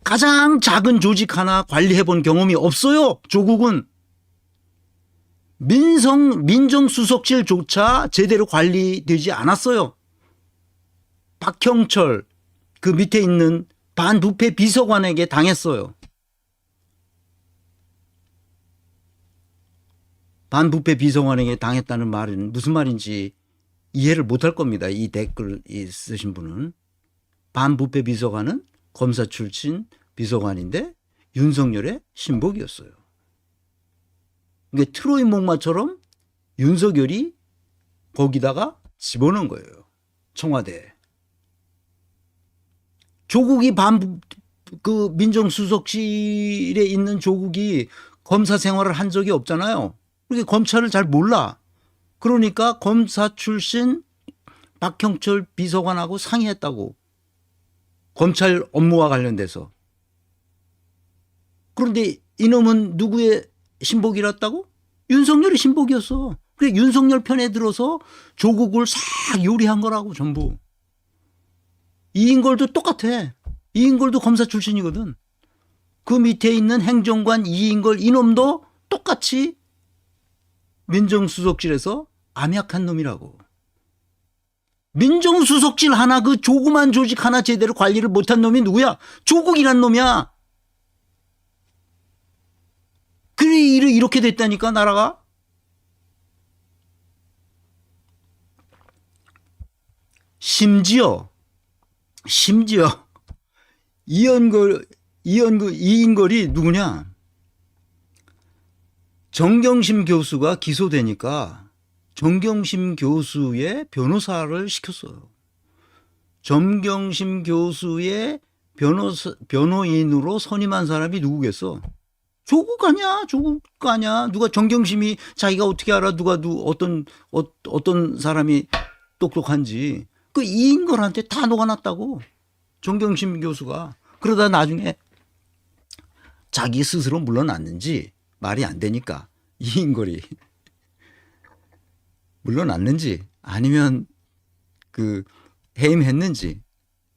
가장 작은 조직 하나 관리해 본 경험이 없어요. 조국은. 민정수석실조차 제대로 관리되지 않았어요. 박형철 그 밑에 있는 반부패 비서관에게 당했어요. 반부패 비서관에게 당했다는 말은 무슨 말인지 이해를 못할 겁니다. 이 댓글 쓰신 분은. 반부패 비서관은 검사 출신 비서관인데 윤석열의 신복이었어요. 그러니까 트로이 목마처럼 윤석열이 거기다가 집어넣은 거예요. 청와대에. 조국이 그 민정수석실에 있는 조국이 검사 생활을 한 적이 없잖아요. 그러니까 검찰을 잘 몰라. 그러니까 검사 출신 박형철 비서관하고 상의했다고. 검찰 업무와 관련돼서. 그런데 이놈은 누구의 신복이랐다고? 윤석열이 신복이었어. 그래 윤석열 편에 들어서 조국을 싹 요리한 거라고 전부. 이인걸도 똑같아. 이인걸도 검사 출신이거든. 그 밑에 있는 행정관 이인걸 이놈도 똑같이 민정수석실에서 암약한 놈이라고. 민정수석실 하나 그 조그만 조직 하나 제대로 관리를 못한 놈이 누구야? 조국이란 놈이야. 그래 이렇게 됐다니까 나라가. 심지어 이인걸이 누구냐? 정경심 교수가 기소되니까 정경심 교수의 변호사를 시켰어요. 정경심 교수의 변호인으로 선임한 사람이 누구겠어? 조국 아니야? 조국 아니야? 누가 정경심이 자기가 어떻게 알아? 누가 어떤 사람이 똑똑한지. 그 이인걸한테 다 녹아났다고. 정경심 교수가. 그러다 나중에 자기 스스로 물러났는지 말이 안 되니까 이인걸이 물러났는지 아니면 그 해임했는지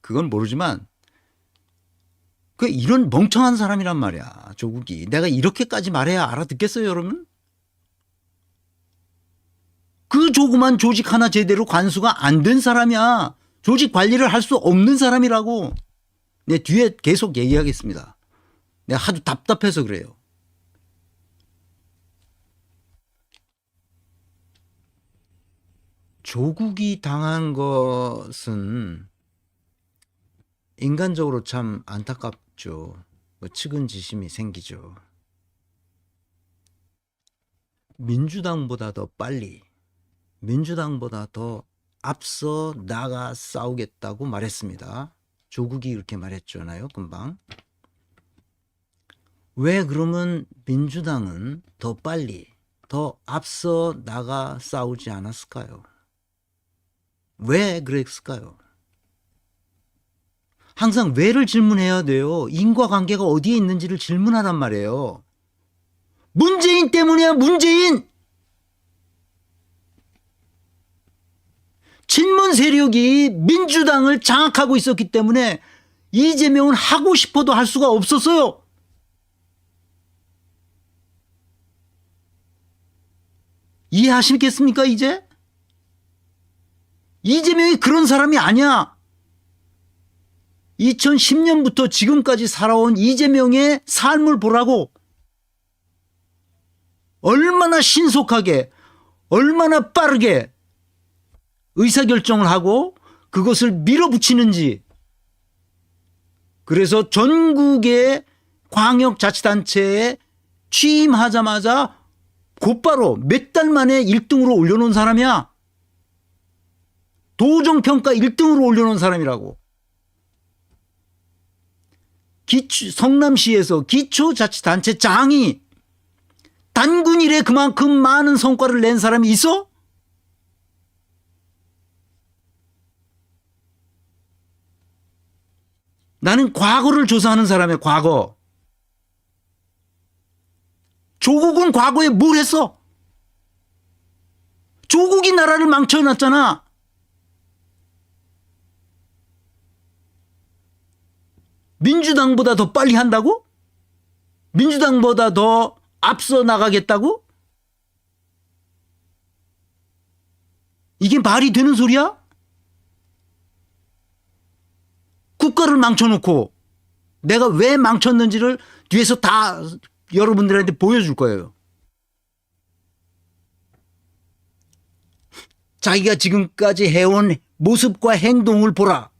그건 모르지만 그 이런 멍청한 사람이란 말이야. 조국이. 내가 이렇게까지 말해야 알아듣겠어요 여러분? 그 조그만 조직 하나 제대로 관수가 안 된 사람이야. 조직 관리를 할 수 없는 사람이라고. 내 뒤에 계속 얘기하겠습니다. 내가 하도 답답해서 그래요. 조국이 당한 것은 인간적으로 참 안타깝죠. 측은지심이 생기죠. 민주당보다 더 빨리, 민주당보다 더 앞서 나가 싸우겠다고 말했습니다. 조국이 이렇게 말했잖아요, 금방. 왜 그러면 민주당은 더 빨리, 더 앞서 나가 싸우지 않았을까요? 왜 그랬을까요? 항상 왜를 질문해야 돼요. 인과관계가 어디에 있는지를 질문하란 말이에요. 문재인 때문이야, 문재인! 친문 세력이 민주당을 장악하고 있었기 때문에 이재명은 하고 싶어도 할 수가 없었어요. 이해하시겠습니까 이제? 이재명이 그런 사람이 아니야. 2010년부터 지금까지 살아온 이재명의 삶을 보라고. 얼마나 신속하게, 얼마나 빠르게 의사결정을 하고 그것을 밀어붙이는지. 그래서 전국의 광역자치단체에 취임하자마자 곧바로 몇 달 만에 1등으로 올려놓은 사람이야. 도정평가 1등으로 올려놓은 사람이라고. 성남시에서 기초자치단체장이 단군 일에 그만큼 많은 성과를 낸 사람이 있어? 나는 과거를 조사하는 사람이야, 과거. 조국은 과거에 뭘 했어? 조국이 나라를 망쳐놨잖아. 민주당보다 더 빨리 한다고? 민주당보다 더 앞서 나가겠다고? 이게 말이 되는 소리야? 국가를 망쳐놓고 내가 왜 망쳤는지를 뒤에서 다 여러분들한테 보여줄 거예요. 자기가 지금까지 해온 모습과 행동을 보라.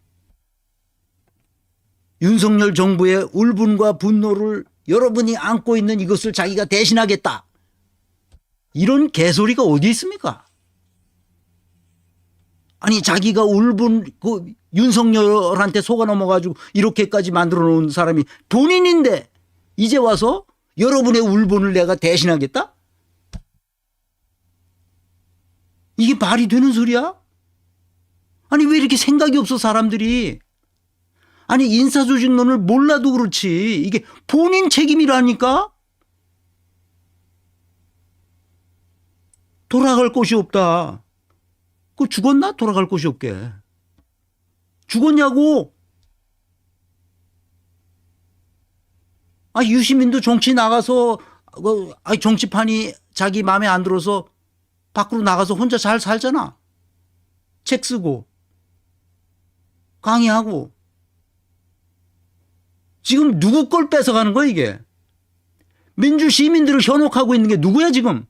윤석열 정부의 울분과 분노를 여러분이 안고 있는 이것을 자기가 대신하겠다. 이런 개소리가 어디 있습니까? 아니 자기가 울분 윤석열한테 속아 넘어가지고 이렇게까지 만들어 놓은 사람이 본인인데 이제 와서 여러분의 울분을 내가 대신하겠다? 이게 말이 되는 소리야? 아니 왜 이렇게 생각이 없어 사람들이. 아니 인사조직론을 몰라도 그렇지 이게 본인 책임이라니까. 돌아갈 곳이 없다. 그 죽었나? 돌아갈 곳이 없게. 죽었냐고. 아 유시민도 정치 나가서 정치판이 자기 마음에 안 들어서 밖으로 나가서 혼자 잘 살잖아. 책 쓰고 강의하고. 지금 누구 걸 뺏어가는 거야 이게. 민주 시민들을 현혹하고 있는 게 누구야 지금.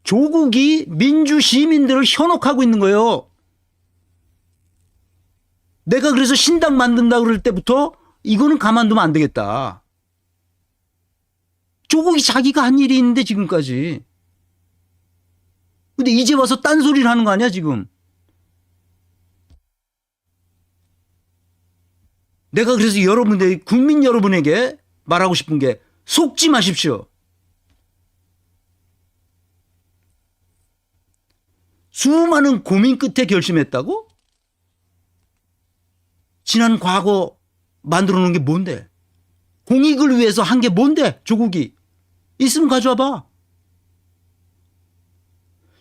조국이 민주 시민들을 현혹하고 있는 거예요. 내가 그래서 신당 만든다 그럴 때부터 이거는 가만두면 안 되겠다. 조국이 자기가 한 일이 있는데 지금까지. 근데 이제 와서 딴소리를 하는 거 아니야 지금. 내가 그래서 국민 여러분에게 말하고 싶은 게 속지 마십시오. 수많은 고민 끝에 결심했다고? 지난 과거 만들어 놓은 게 뭔데? 공익을 위해서 한 게 뭔데? 조국이. 있으면 가져와 봐.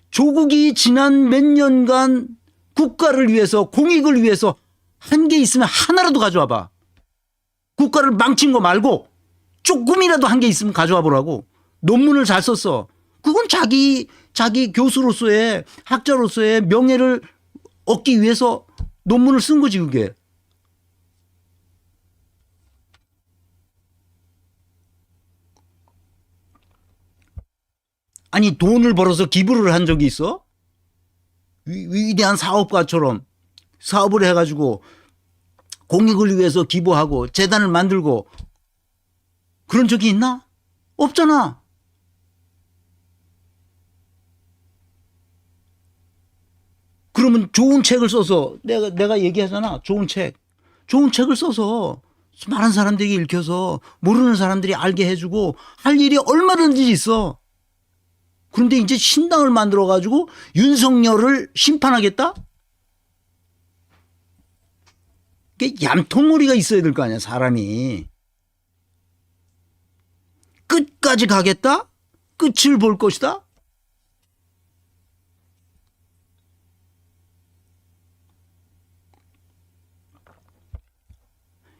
조국이 지난 몇 년간 국가를 위해서 공익을 위해서 한 게 있으면 하나라도 가져와 봐. 국가를 망친 거 말고 조금이라도 한 게 있으면 가져와 보라고. 논문을 잘 썼어. 그건 자기 교수로서의 학자로서의 명예를 얻기 위해서 논문을 쓴 거지 그게. 아니 돈을 벌어서 기부를 한 적이 있어? 위대한 사업가처럼 사업을 해가지고 공익을 위해서 기부하고 재단을 만들고 그런 적이 있나? 없잖아. 그러면 좋은 책을 써서 내가 얘기하잖아. 좋은 책을 써서 많은 사람들이 읽혀서 모르는 사람들이 알게 해주고 할 일이 얼마든지 있어. 그런데 이제 신당을 만들어 가지고 윤석열을 심판하겠다? 그게 얌통머리가 있어야 될 거 아니야 사람이. 끝까지 가겠다? 끝을 볼 것이다?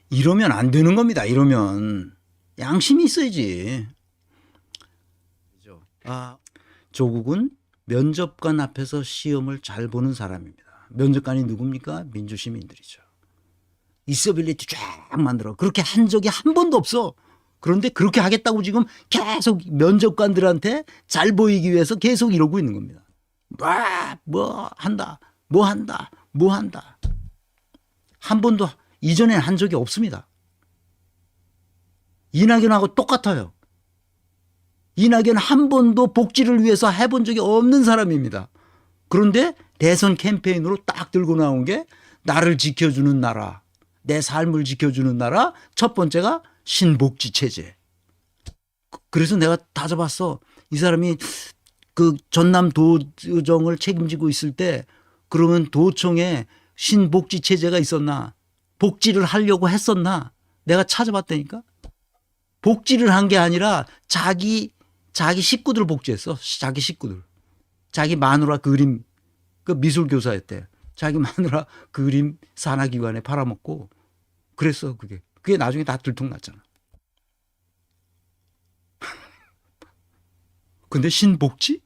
이러면 안 되는 겁니다. 이러면 양심이 있어야지. 조국은 면접관 앞에서 시험을 잘 보는 사람입니다. 면접관이 누굽니까? 민주시민들이죠. 디서빌리티 쫙 만들어. 그렇게 한 적이 한 번도 없어. 그런데 그렇게 하겠다고 지금 계속 면접관들한테 잘 보이기 위해서 계속 이러고 있는 겁니다. 뭐 한다. 한 번도 이전엔 한 적이 없습니다. 이낙연하고 똑같아요. 이낙연 한 번도 복지를 위해서 해본 적이 없는 사람입니다. 그런데 대선 캠페인으로 딱 들고 나온 게 나를 지켜주는 나라, 내 삶을 지켜주는 나라. 첫 번째가 신복지 체제. 그래서 내가 따져봤어. 이 사람이 그 전남 도정을 책임지고 있을 때 그러면 도청에 신복지 체제가 있었나? 복지를 하려고 했었나? 내가 찾아봤다니까. 복지를 한 게 아니라 자기 식구들 복지했어. 자기 식구들. 자기 마누라 그림, 그 미술 교사였대. 자기 마누라 그림 산하기관에 팔아먹고 그랬어. 그게 나중에 다 들통났잖아. 근데 신복지?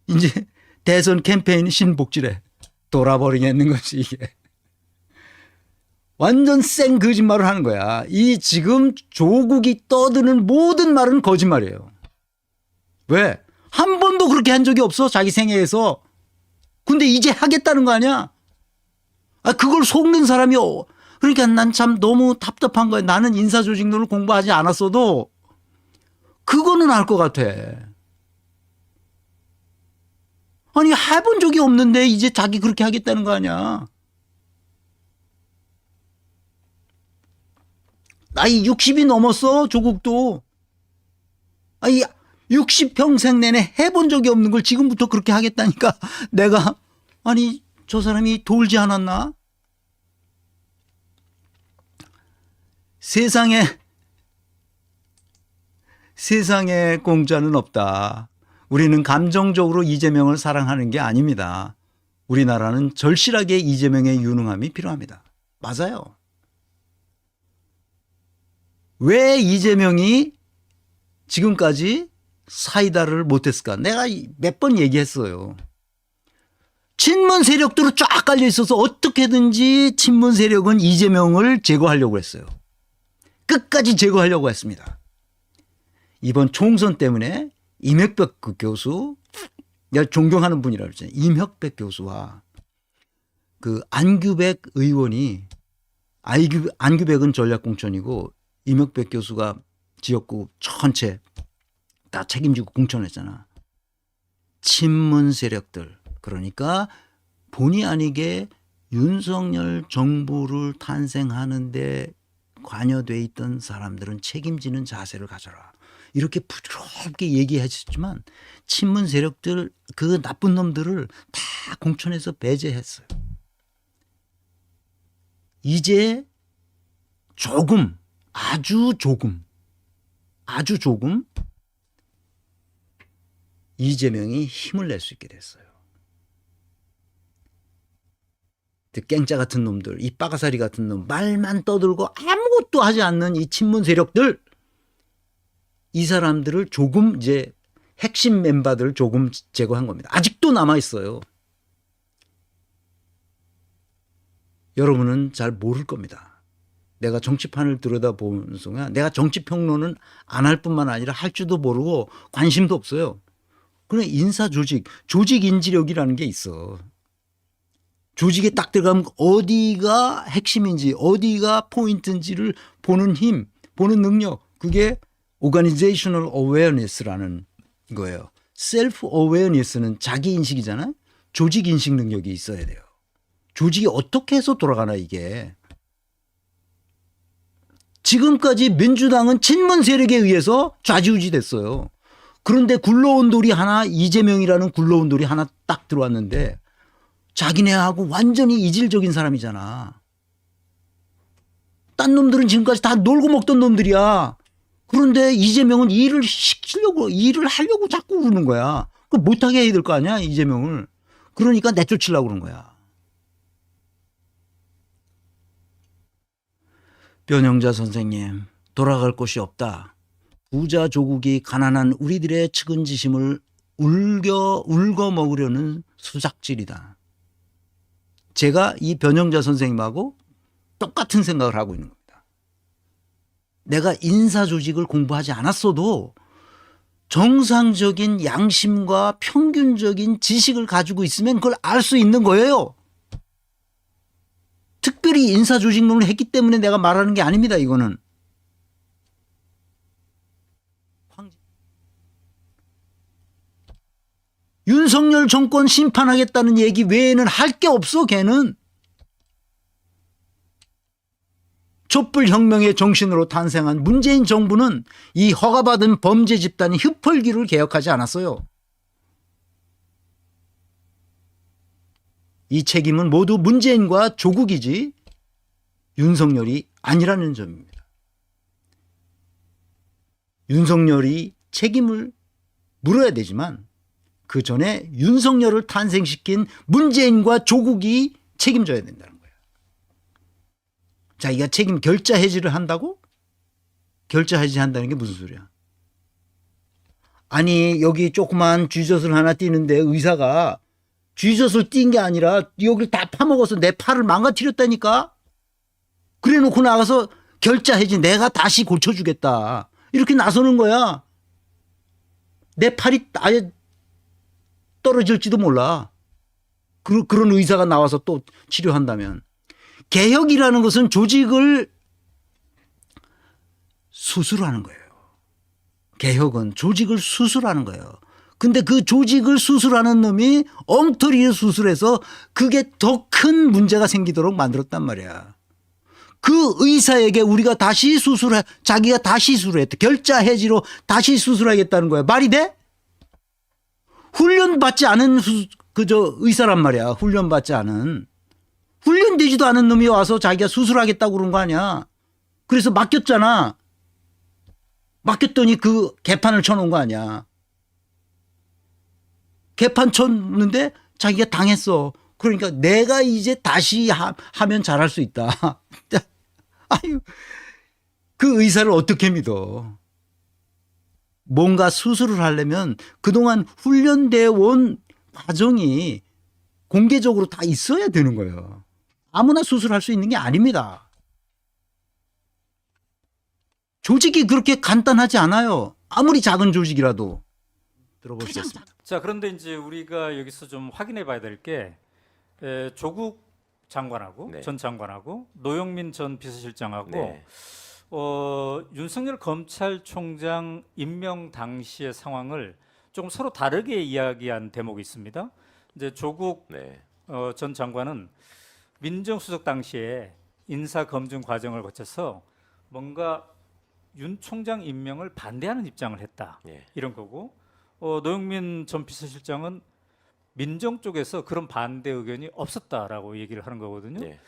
이제 대선 캠페인 신복지래. 돌아버리겠는 거지 이게. 완전 쌩 거짓말을 하는 거야. 이 지금 조국이 떠드는 모든 말은 거짓말이에요. 왜? 한 번도 그렇게 한 적이 없어 자기 생애에서. 근데 이제 하겠다는 거 아니야? 그걸 속는 사람이 그러니까 난 참 너무 답답한 거야. 나는 인사조직론을 공부하지 않았어도 그거는 알 것 같아. 아니 해본 적이 없는데 이제 자기 그렇게 하겠다는 거 아니야. 나이 60이 넘었어 조국도. 아니 60평생 내내 해본 적이 없는 걸 지금부터 그렇게 하겠다니까 내가 아니 저 사람이 돌지 않았나? 세상에 공짜는 없다. 우리는 감정적으로 이재명을 사랑하는 게 아닙니다. 우리나라는 절실하게 이재명의 유능함이 필요합니다. 맞아요. 왜 이재명이 지금까지 사이다를 못했을까? 내가 몇 번 얘기했어요. 친문 세력들로 쫙 깔려 있어서 어떻게든지 친문 세력은 이재명을 제거하려고 했어요. 끝까지 제거하려고 했습니다. 이번 총선 때문에 임혁백 그 교수, 내가 존경하는 분이라고 했잖아요. 임혁백 교수와 그 안규백 의원이, 안규백은 전략공천이고 임혁백 교수가 지역구 전체 다 책임지고 공천했잖아. 친문 세력들, 그러니까 본의 아니게 윤석열 정부를 탄생하는데 관여돼 있던 사람들은 책임지는 자세를 가져라. 이렇게 부드럽게 얘기했지만 친문 세력들 그 나쁜 놈들을 다 공천해서 배제했어요. 이제 조금 아주 조금 이재명이 힘을 낼 수 있게 됐어요. 깽짜 같은 놈들, 이 빠가사리 같은 놈, 말만 떠들고 아무것도 하지 않는 이 친문 세력들, 이 사람들을 조금 이제 핵심 멤버들을 조금 제거한 겁니다. 아직도 남아 있어요. 여러분은 잘 모를 겁니다. 내가 정치판을 들여다보는 순간 내가 정치평론은 안 할 뿐만 아니라 할 줄도 모르고 관심도 없어요. 그냥 인사조직, 조직인지력이라는 게 있어. 조직에 딱 들어가면 어디가 핵심인지 어디가 포인트인지를 보는 힘, 보는 능력, 그게 Organizational Awareness라는 거예요. Self Awareness는 자기 인식이잖아요. 조직 인식 능력이 있어야 돼요. 조직이 어떻게 해서 돌아가나 이게. 지금까지 민주당은 친문 세력에 의해서 좌지우지 됐어요. 그런데 굴러온 돌이 하나, 이재명이라는 굴러온 돌이 하나 딱 들어왔는데 자기네하고 완전히 이질적인 사람이잖아. 딴 놈들은 지금까지 다 놀고 먹던 놈들이야. 그런데 이재명은 일을 하려고 자꾸 그러는 거야. 그 못하게 해야 될 거 아니야, 이재명을. 그러니까 내쫓으려고 그런 거야. 변영자 선생님, 돌아갈 곳이 없다. 부자 조국이 가난한 우리들의 측은지심을 울거 먹으려는 수작질이다. 제가 이 변영자 선생님하고 똑같은 생각을 하고 있는 겁니다. 내가 인사조직을 공부하지 않았어도 정상적인 양심과 평균적인 지식을 가지고 있으면 그걸 알 수 있는 거예요. 특별히 인사조직론을 했기 때문에 내가 말하는 게 아닙니다. 이거는. 윤석열 정권 심판하겠다는 얘기 외에는 할 게 없어 걔는. 촛불혁명의 정신으로 탄생한 문재인 정부는 이 허가받은 범죄 집단인 흡혈귀를 개혁하지 않았어요. 이 책임은 모두 문재인과 조국이지 윤석열이 아니라는 점입니다. 윤석열이 책임을 물어야 되지만 그 전에 윤석열을 탄생시킨 문재인과 조국이 책임져야 된다는 거예요. 자기가 책임 결자 해지를 한다고? 결자 해지한다는 게 무슨 소리야? 아니 여기 조그만 쥐젖을 하나 띄는데 의사가 쥐젖을 띈 게 아니라 여기를 다 파먹어서 내 팔을 망가뜨렸다니까? 그래놓고 나가서 결자 해지 내가 다시 고쳐주겠다. 이렇게 나서는 거야. 내 팔이 아예 떨어질지도 몰라. 그런 의사가 나와서 또 치료한다면. 개혁이라는 것은 조직을 수술하는 거예요. 개혁은 조직을 수술하는 거예요. 근데 그 조직을 수술하는 놈이 엉터리를 수술해서 그게 더 큰 문제가 생기도록 만들었단 말이야. 그 의사에게 우리가 다시 자기가 다시 수술했다. 결자 해지로 다시 수술하겠다는 거야. 말이 돼? 훈련받지 않은 의사란 말이야. 훈련받지 않은. 훈련되지도 않은 놈이 와서 자기가 수술하겠다고 그런 거 아니야. 그래서 맡겼잖아. 맡겼더니 그 개판을 쳐놓은 거 아니야. 개판 쳤는데 자기가 당했어. 그러니까 내가 이제 다시 하면 잘할 수 있다. 아유, 그 의사를 어떻게 믿어? 뭔가 수술을 하려면 그동안 훈련되어 온 과정이 공개적으로 다 있어야 되는 거예요. 아무나 수술할 수 있는 게 아닙니다. 조직이 그렇게 간단하지 않아요. 아무리 작은 조직이라도. 들어보시겠습니다. 자, 그런데 이제 우리가 여기서 좀 확인해 봐야 될 게 조국 장관하고 네. 전 장관하고 노영민 전 비서실장하고 네. 윤석열 검찰총장 임명 당시의 상황을 조금 서로 다르게 이야기한 대목이 있습니다. 이제 조국 네. 전 장관은 민정수석 당시에 인사 검증 과정을 거쳐서 뭔가 윤 총장 임명을 반대하는 입장을 했다. 예. 이런 거고 노영민 전 비서실장은 민정 쪽에서 그런 반대 의견이 없었다라고 얘기를 하는 거거든요. 예.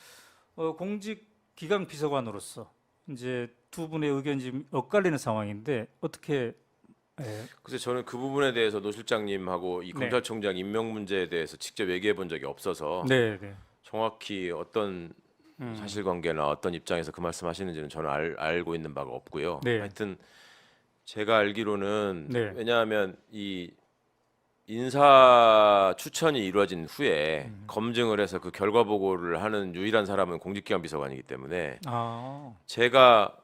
공직기강 비서관으로서 이제 두 분의 의견이 지금 엇갈리는 상황인데 어떻게? 그래서 저는 그 부분에 대해서 노 실장님하고 이 네. 검찰총장 임명 문제에 대해서 직접 얘기해 본 적이 없어서 네, 네. 정확히 어떤 사실관계나 어떤 입장에서 그 말씀하시는지는 저는 알고 있는 바가 없고요. 네. 하여튼 제가 알기로는 네. 왜냐하면 이 인사 추천이 이루어진 후에 검증을 해서 그 결과 보고를 하는 유일한 사람은 공직기관 비서관이기 때문에 아, 제가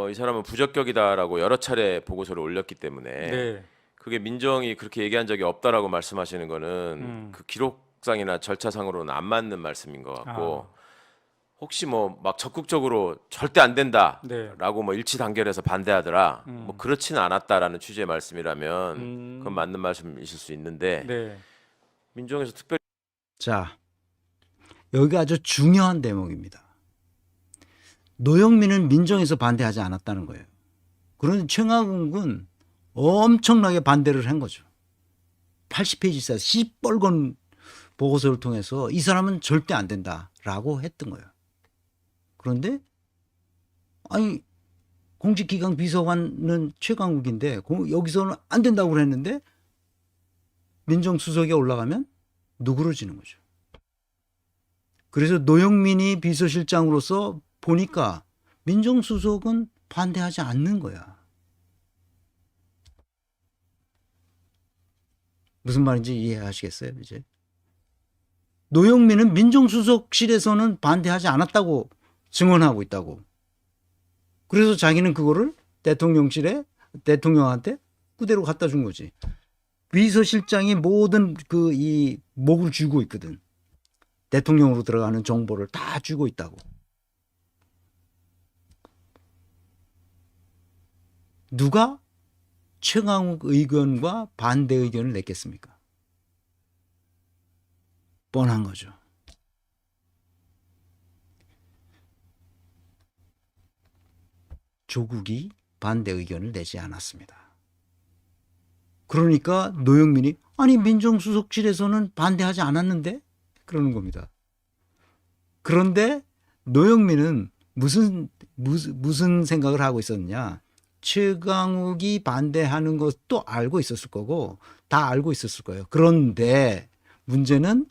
이 사람은 부적격이다라고 여러 차례 보고서를 올렸기 때문에 네. 그게 민정이 그렇게 얘기한 적이 없다라고 말씀하시는 거는 그 기록상이나 절차상으로는 안 맞는 말씀인 것 같고 혹시 뭐 막 적극적으로 절대 안 된다라고 네. 뭐 일치 단결해서 반대하더라 뭐 그렇지는 않았다라는 취지의 말씀이라면 그건 맞는 말씀이실 수 있는데 네. 민정에서 특별히 자, 여기가 아주 중요한 대목입니다. 노영민은 민정에서 반대하지 않았다는 거예요. 그런데 최강욱은 엄청나게 반대를 한 거죠. 80페이지 써 시뻘건 보고서를 통해서 이 사람은 절대 안 된다라고 했던 거예요. 그런데 아니 공직기강 비서관은 최강욱인데 여기서는 안 된다고 그랬는데 민정수석에 올라가면 누그러지는 거죠. 그래서 노영민이 비서실장으로서 보니까 민정수석은 반대하지 않는 거야. 무슨 말인지 이해하시겠어요, 이제? 노영민은 민정수석실에서는 반대하지 않았다고 증언하고 있다고. 그래서 자기는 그거를 대통령한테 그대로 갖다 준 거지. 비서실장이 모든 이 목을 쥐고 있거든. 대통령으로 들어가는 정보를 다 쥐고 있다고. 누가 최강욱 의견과 반대 의견을 냈겠습니까? 뻔한 거죠. 조국이 반대 의견을 내지 않았습니다. 그러니까 노영민이 아니 민정수석실에서는 반대하지 않았는데 그러는 겁니다. 그런데 노영민은 무슨 생각을 하고 있었느냐? 최강욱이 반대하는 것도 알고 있었을 거고 다 알고 있었을 거예요. 그런데 문제는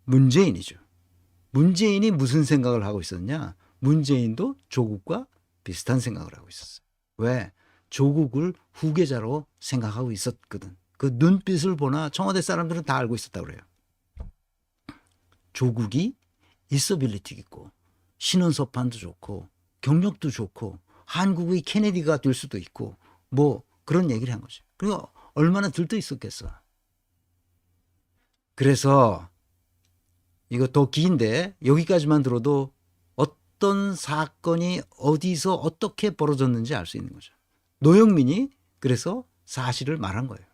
문재인이죠. 문재인이 무슨 생각을 하고 있었냐? 문재인도 조국과 비슷한 생각을 하고 있었어요. 왜? 조국을 후계자로 생각하고 있었거든. 그 눈빛을 보나 청와대 사람들은 다 알고 있었다고 그래요. 조국이 있어빌리티 있고 신원서판도 좋고 경력도 좋고 한국의 케네디가 될 수도 있고 뭐 그런 얘기를 한 거죠. 그리고 얼마나 들떠 있었겠어. 그래서 이거 더 긴데 여기까지만 들어도 어떤 사건이 어디서 어떻게 벌어졌는지 알 수 있는 거죠. 노영민이 그래서 사실을 말한 거예요.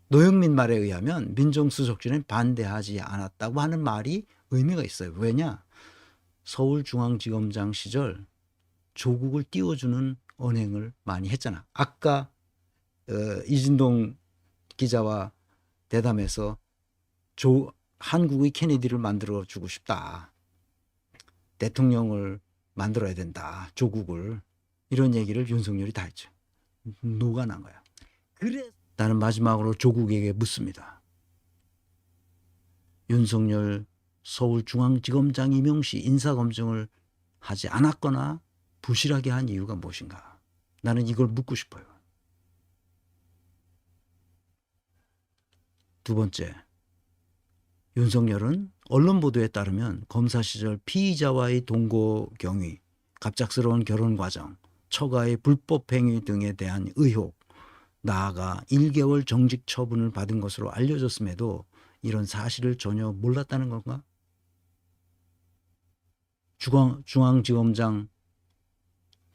노영민 말에 의하면 민정수석실은 반대하지 않았다고 하는 말이 의미가 있어요. 왜냐? 서울중앙지검장 시절 조국을 띄워주는 언행을 많이 했잖아. 아까 이진동 기자와 대담해서 한국의 케네디를 만들어주고 싶다. 대통령을 만들어야 된다. 조국을. 이런 얘기를 윤석열이 다 했죠. 녹아난 거야. 그래 나는 마지막으로 조국에게 묻습니다. 윤석열 서울중앙지검장 임용 시 인사검증을 하지 않았거나 부실하게 한 이유가 무엇인가? 나는 이걸 묻고 싶어요. 두 번째, 윤석열은 언론 보도에 따르면 검사 시절 피의자와의 동거 경위, 갑작스러운 결혼 과정, 처가의 불법 행위 등에 대한 의혹, 나아가 1개월 정직 처분을 받은 것으로 알려졌음에도 이런 사실을 전혀 몰랐다는 건가? 중앙지검장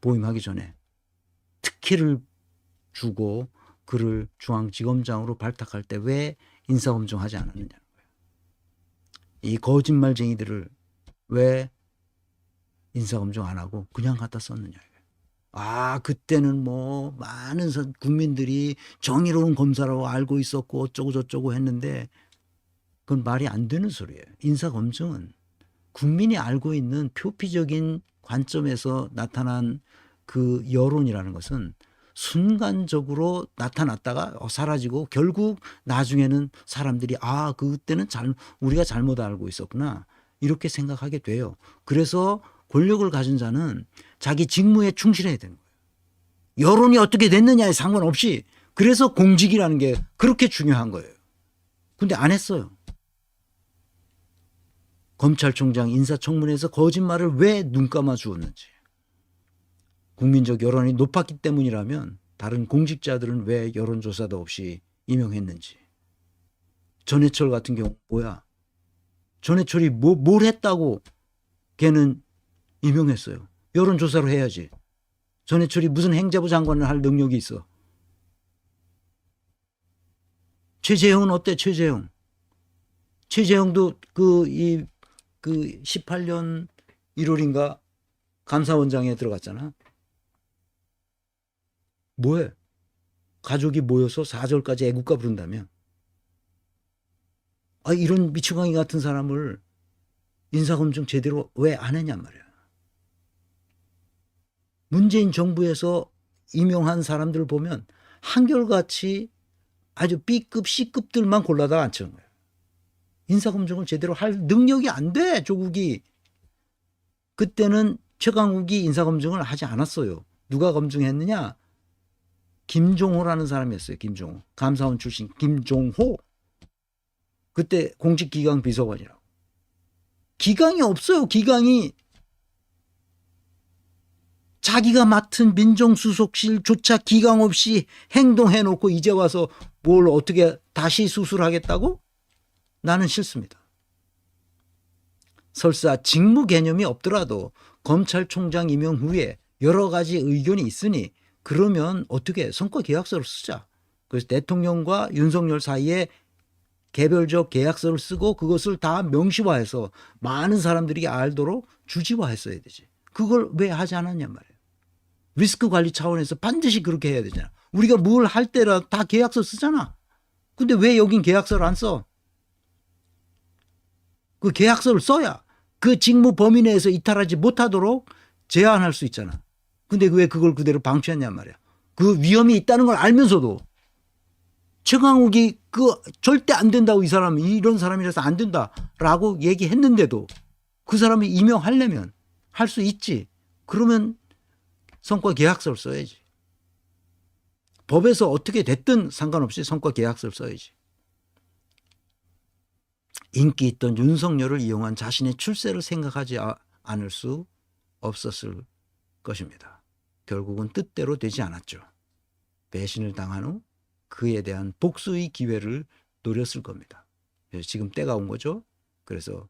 보임하기 전에 특혜를 주고 그를 중앙지검장으로 발탁할 때 왜 인사검증하지 않았느냐는 거예요. 이 거짓말쟁이들을 왜 인사검증 안 하고 그냥 갖다 썼느냐. 아, 그때는 뭐 많은 국민들이 정의로운 검사라고 알고 있었고 어쩌고 저쩌고 했는데 그건 말이 안 되는 소리예요. 인사검증은 국민이 알고 있는 표피적인 관점에서 나타난 그 여론이라는 것은 순간적으로 나타났다가 사라지고 결국 나중에는 사람들이 아, 그때는 우리가 잘못 알고 있었구나 이렇게 생각하게 돼요. 그래서 권력을 가진 자는 자기 직무에 충실해야 되는 거예요. 여론이 어떻게 됐느냐에 상관없이. 그래서 공직이라는 게 그렇게 중요한 거예요. 근데 안 했어요. 검찰총장 인사청문회에서 거짓말을 왜 눈 감아 주었는지. 국민적 여론이 높았기 때문이라면 다른 공직자들은 왜 여론조사도 없이 임용했는지. 전해철 같은 경우 뭐야? 전해철이 뭘 했다고 걔는 임용했어요. 여론조사로 해야지. 전해철이 무슨 행자부 장관을 할 능력이 있어. 최재형은 어때? 최재형도 그 18년 1월인가 감사원장에 들어갔잖아. 뭐해? 가족이 모여서 4절까지 애국가 부른다며. 아, 이런 미치광이 같은 사람을 인사검증 제대로 왜 안 했냔 말이야. 문재인 정부에서 임용한 사람들 보면 한결같이 아주 B급, C급들만 골라다 앉히는 거예요. 인사검증을 제대로 할 능력이 안 돼, 조국이. 그때는 최강욱이 인사검증을 하지 않았어요. 누가 검증했느냐? 김종호라는 사람이었어요. 김종호. 감사원 출신 김종호. 그때 공직기강 비서관이라고. 기강이 없어요. 기강이. 자기가 맡은 민정수석실조차 기강 없이 행동해놓고 이제 와서 뭘 어떻게 다시 수술하겠다고? 나는 싫습니다. 설사 직무 개념이 없더라도 검찰총장 임용 후에 여러 가지 의견이 있으니 그러면 어떻게 성과계약서를 쓰자. 그래서 대통령과 윤석열 사이에 개별적 계약서를 쓰고 그것을 다 명시화해서 많은 사람들이 알도록 주지화했어야 되지. 그걸 왜 하지 않았냔 말이에요. 리스크 관리 차원에서 반드시 그렇게 해야 되잖아. 우리가 뭘 할 때라 다 계약서 쓰잖아. 근데 왜 여긴 계약서를 안 써? 그 계약서를 써야 그 직무 범위 내에서 이탈하지 못하도록 제한할 수 있잖아. 근데 왜 그걸 그대로 방치했냔 말이야. 그 위험이 있다는 걸 알면서도 최강욱이 그 절대 안 된다고 이 사람이 이런 사람이라서 안 된다라고 얘기했는데도 그 사람이 임명하려면 할 수 있지. 그러면 성과 계약서를 써야지. 법에서 어떻게 됐든 상관없이 성과 계약서를 써야지. 인기 있던 윤석열을 이용한 자신의 출세를 생각하지 않을 수 없었을 것입니다. 결국은 뜻대로 되지 않았죠. 배신을 당한 후 그에 대한 복수의 기회를 노렸을 겁니다. 그래서 지금 때가 온 거죠. 그래서